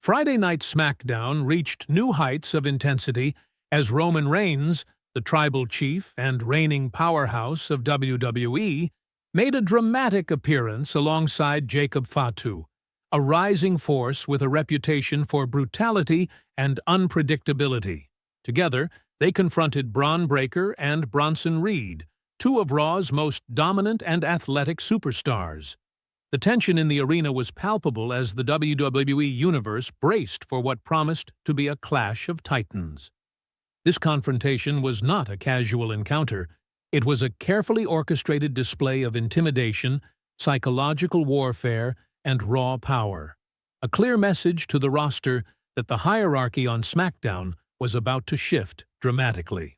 Friday Night SmackDown reached new heights of intensity as Roman Reigns, the tribal chief and reigning powerhouse of WWE, made a dramatic appearance alongside Jacob Fatu, a rising force with a reputation for brutality and unpredictability. Together, they confronted Bron Breakker and Bronson Reed, two of Raw's most dominant and athletic superstars. The tension in the arena was palpable as the WWE Universe braced for what promised to be a clash of titans. This confrontation was not a casual encounter. It was a carefully orchestrated display of intimidation, psychological warfare, and raw power. A clear message to the roster that the hierarchy on SmackDown was about to shift dramatically.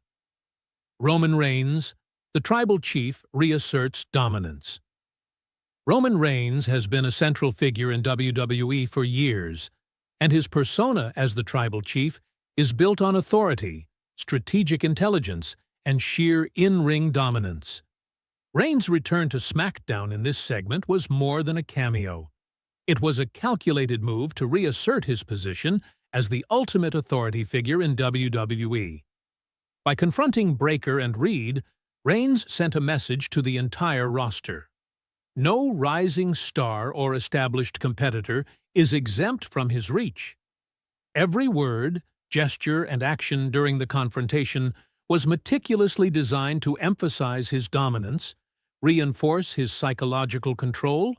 Roman Reigns, the tribal chief, reasserts dominance. Roman Reigns has been a central figure in WWE for years, and his persona as the tribal chief is built on authority, strategic intelligence, and sheer in-ring dominance. Reigns' return to SmackDown in this segment was more than a cameo. It was a calculated move to reassert his position as the ultimate authority figure in WWE. By confronting Breakker and Reed, Reigns sent a message to the entire roster. No rising star or established competitor is exempt from his reach. Every word, gesture, and action during the confrontation was meticulously designed to emphasize his dominance, reinforce his psychological control,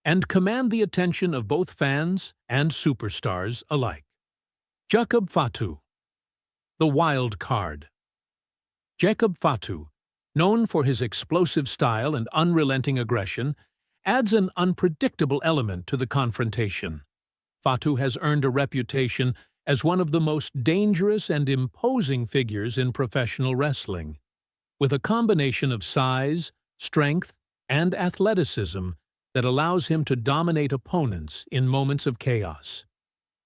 and command the attention of both fans and superstars alike. Jacob Fatu, the wild card. Jacob Fatu, known for his explosive style and unrelenting aggression, adds an unpredictable element to the confrontation. Fatu has earned a reputation as one of the most dangerous and imposing figures in professional wrestling. With a combination of size, strength, and athleticism that allows him to dominate opponents in moments of chaos.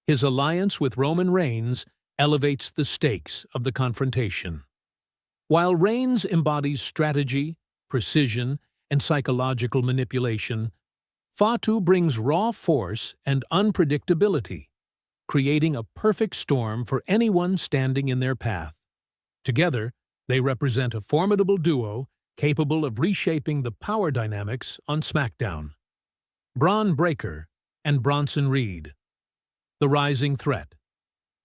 His alliance with Roman Reigns elevates the stakes of the confrontation. While Reigns embodies strategy, precision, and psychological manipulation, Fatu brings raw force and unpredictability, creating a perfect storm for anyone standing in their path. Together, they represent a formidable duo capable of reshaping the power dynamics on SmackDown. Bron Breakker and Bronson Reed, the rising threat.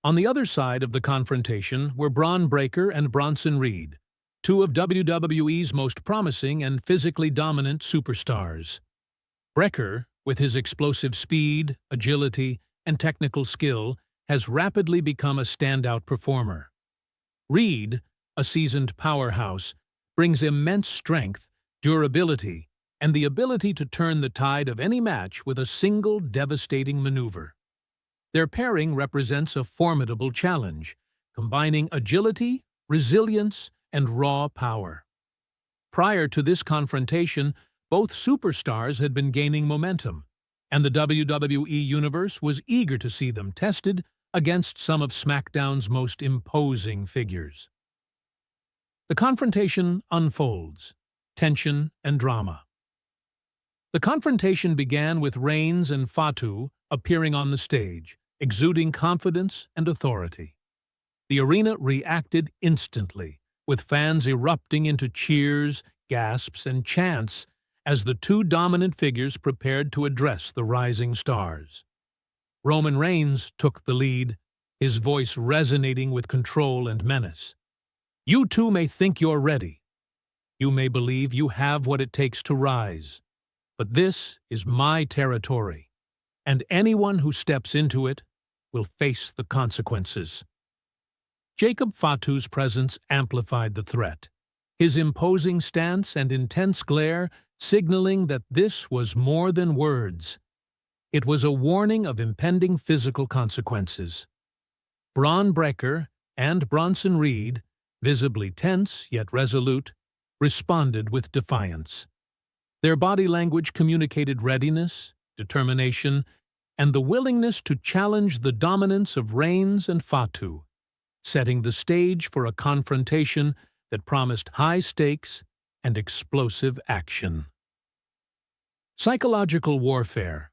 On the other side of the confrontation were Bron Breakker and Bronson Reed, two of WWE's most promising and physically dominant superstars. Breakker, with his explosive speed, agility, and technical skill, has rapidly become a standout performer. Reed, a seasoned powerhouse, brings immense strength, durability, and the ability to turn the tide of any match with a single devastating maneuver. Their pairing represents a formidable challenge, combining agility, resilience, and raw power. Prior to this confrontation, both superstars had been gaining momentum, and the WWE Universe was eager to see them tested against some of SmackDown's most imposing figures. The confrontation unfolds, tension and drama. The confrontation began with Reigns and Fatu appearing on the stage, exuding confidence and authority. The arena reacted instantly, with fans erupting into cheers, gasps, and chants as the two dominant figures prepared to address the rising stars. Roman Reigns took the lead, his voice resonating with control and menace. "You two may think you're ready. You may believe you have what it takes to rise. But this is my territory, and anyone who steps into it will face the consequences." Jacob Fatu's presence amplified the threat, his imposing stance and intense glare signaling that this was more than words. It was a warning of impending physical consequences. Bron Breakker and Bronson Reed, visibly tense yet resolute, responded with defiance. Their body language communicated readiness, determination, and the willingness to challenge the dominance of Reigns and Fatu, setting the stage for a confrontation that promised high stakes and explosive action. Psychological warfare,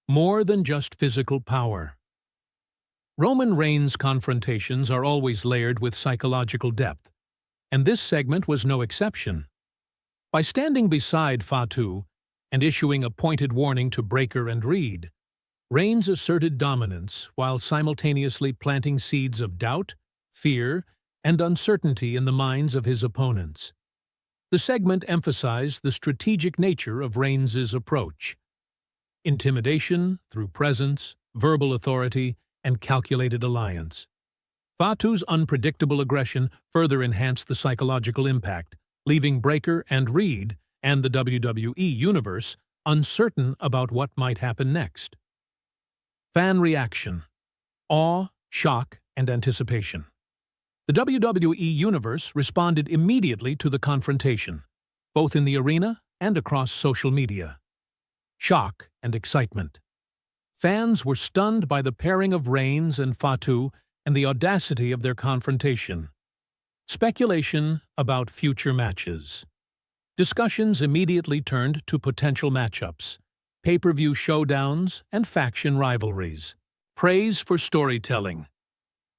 more than just physical power. Roman Reigns' confrontations are always layered with psychological depth, and this segment was no exception. By standing beside Fatu and issuing a pointed warning to Breakker and Reed, Reigns asserted dominance while simultaneously planting seeds of doubt, fear, and uncertainty in the minds of his opponents. The segment emphasized the strategic nature of Reigns' approach: intimidation through presence, verbal authority, and calculated alliance. Fatu's unpredictable aggression further enhanced the psychological impact, leaving Breakker and Reed and the WWE Universe uncertain about what might happen next. Fan reaction: awe, shock, and anticipation. The WWE Universe responded immediately to the confrontation, both in the arena and across social media. Shock and excitement. Fans were stunned by the pairing of Reigns and Fatu and the audacity of their confrontation. Speculation about future matches. Discussions immediately turned to potential matchups, pay-per-view showdowns, and faction rivalries. Praise for storytelling.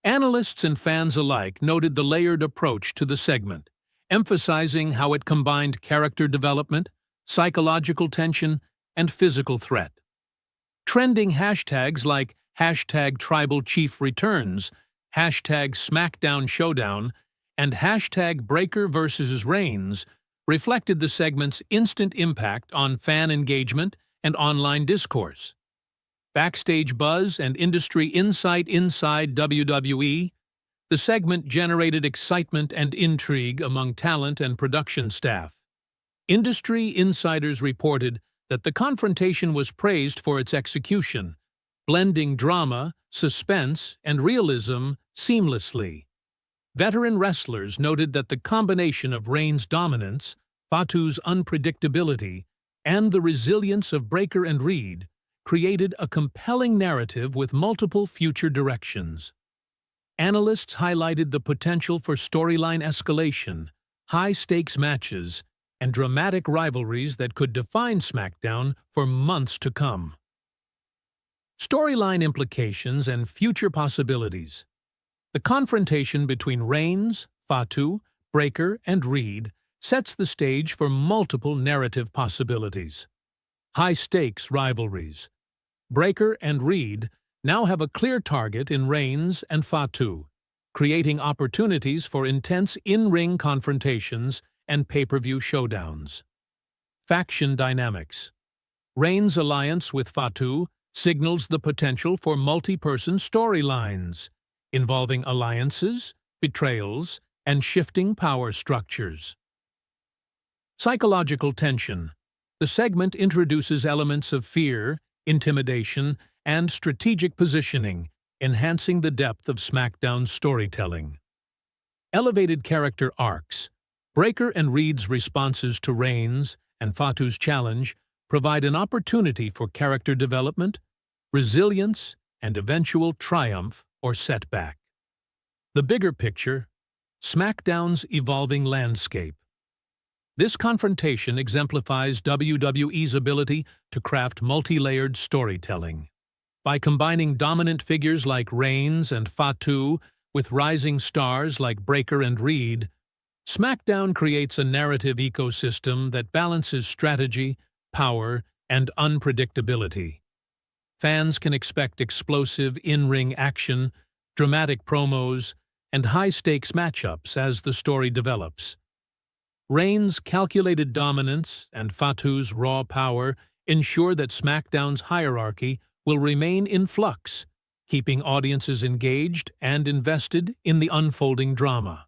Analysts and fans alike noted the layered approach to the segment, emphasizing how it combined character development, psychological tension, and physical threat. Trending hashtags like #TribalChiefReturns, #SmackDownShowdown, and #Breakker vs. Reigns reflected the segment's instant impact on fan engagement and online discourse. Backstage buzz and industry insight inside WWE, the segment generated excitement and intrigue among talent and production staff. Industry insiders reported that the confrontation was praised for its execution, blending drama, suspense, and realism seamlessly. Veteran wrestlers noted that the combination of Reigns' dominance, Fatu's unpredictability, and the resilience of Breakker and Reed created a compelling narrative with multiple future directions. Analysts highlighted the potential for storyline escalation, high-stakes matches, and dramatic rivalries that could define SmackDown for months to come. Storyline implications and future possibilities. The confrontation between Reigns, Fatu, Breakker, and Reed sets the stage for multiple narrative possibilities. High-stakes rivalries. Breakker and Reed now have a clear target in Reigns and Fatu, creating opportunities for intense in-ring confrontations and pay-per-view showdowns. Faction dynamics. Reigns' alliance with Fatu signals the potential for multi-person storylines, involving alliances, betrayals, and shifting power structures. Psychological tension. The segment introduces elements of fear, intimidation, and strategic positioning, enhancing the depth of SmackDown's storytelling. Elevated character arcs. Breakker and Reed's responses to Reigns and Fatu's challenge provide an opportunity for character development, resilience, and eventual triumph or setback. The bigger picture: SmackDown's evolving landscape. This confrontation exemplifies WWE's ability to craft multi-layered storytelling. By combining dominant figures like Reigns and Fatu with rising stars like Breakker and Reed, SmackDown creates a narrative ecosystem that balances strategy, power, and unpredictability. Fans can expect explosive in-ring action, dramatic promos, and high-stakes matchups as the story develops. Reigns' calculated dominance and Fatu's raw power ensure that SmackDown's hierarchy will remain in flux, keeping audiences engaged and invested in the unfolding drama.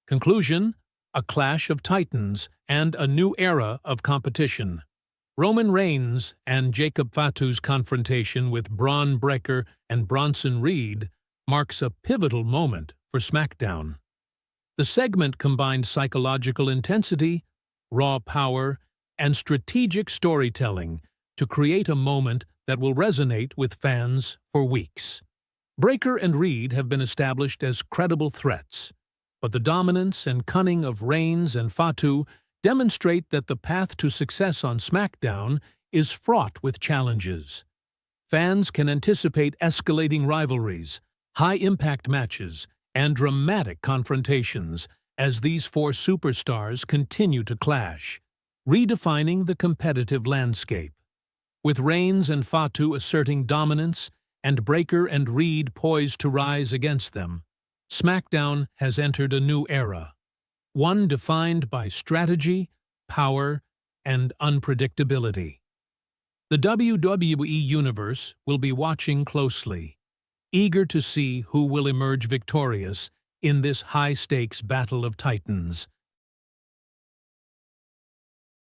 Conclusion: a clash of titans and a new era of competition. Roman Reigns and Jacob Fatu's confrontation with Bron Breakker and Bronson Reed marks a pivotal moment for SmackDown. The segment combined psychological intensity, raw power, and strategic storytelling to create a moment that will resonate with fans for weeks. Breakker and Reed have been established as credible threats, but the dominance and cunning of Reigns and Fatu demonstrate that the path to success on SmackDown is fraught with challenges. Fans can anticipate escalating rivalries, high-impact matches, and dramatic confrontations as these four superstars continue to clash, redefining the competitive landscape. With Reigns and Fatu asserting dominance and Breakker and Reed poised to rise against them, SmackDown has entered a new era, one defined by strategy, power, and unpredictability. The WWE Universe will be watching closely, eager to see who will emerge victorious in this high-stakes battle of titans.